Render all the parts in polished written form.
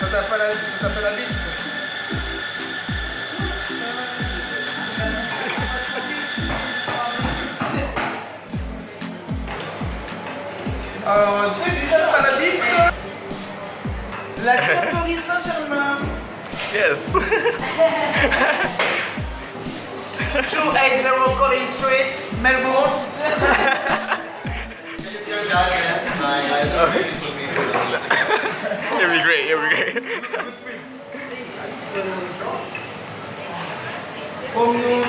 Ça t'a fait la bite. Alors, deuxième à la bite. La Crêperie Saint-Germain. Yes. 280 Collins Street, Melbourne. It'll be great, it'll be great. Comme nous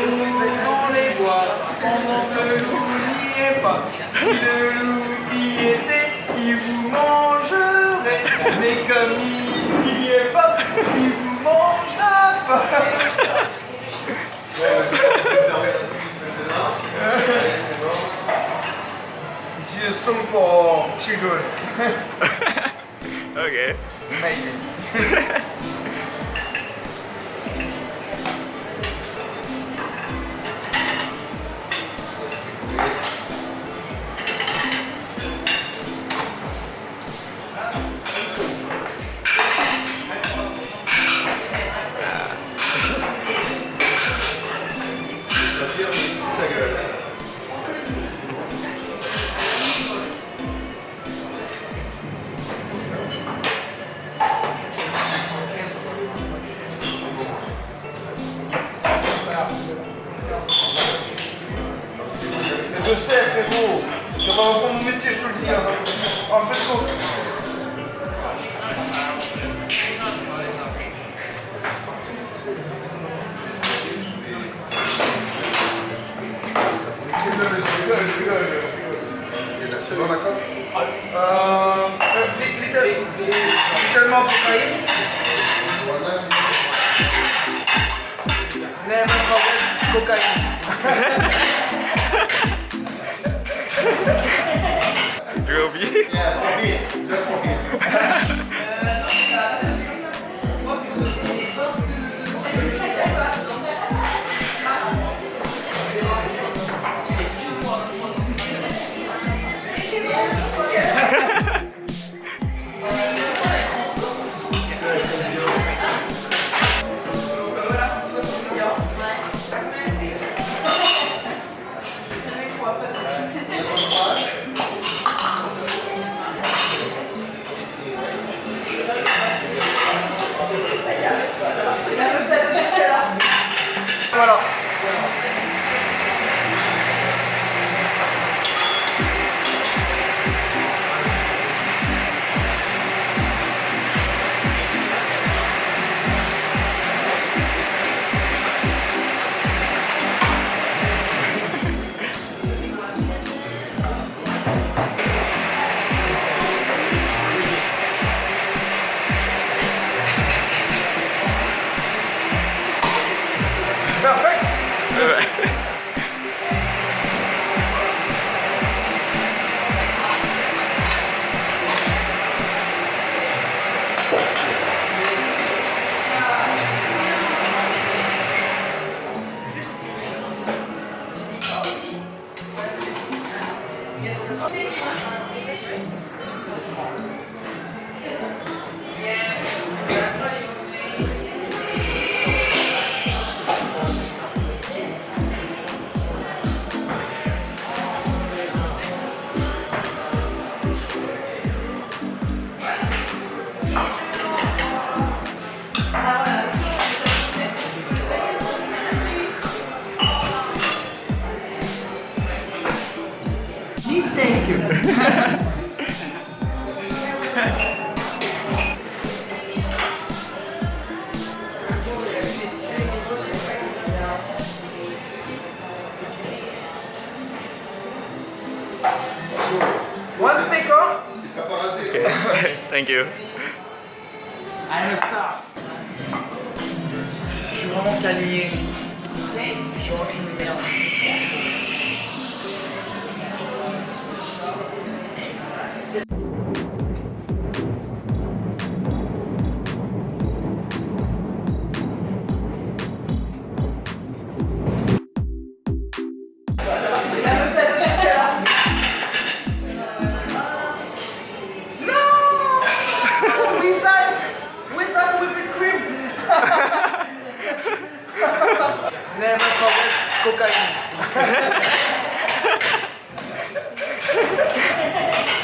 dans les bois, pendant que le loup n'y est pas. Si le loup y était, il vous mangerait. Mais comme il n'y est pas, il vous mangera pas. This is a song for children. Okay. Amazing. Je sais, frérot. C'est pas mon métier, je te le dis. Un peu trop. Je rigole. C'est bon, d'accord? Littéralement cocaïne. Never forget cocaïne. It will be? Yeah, for me. Just for me. Voilà. Perfect. Thank you. One pecan. Okay. Thank you. I'm a star. Je suis vraiment câlinier. Je suis vraiment une merde. Never forget cocaine.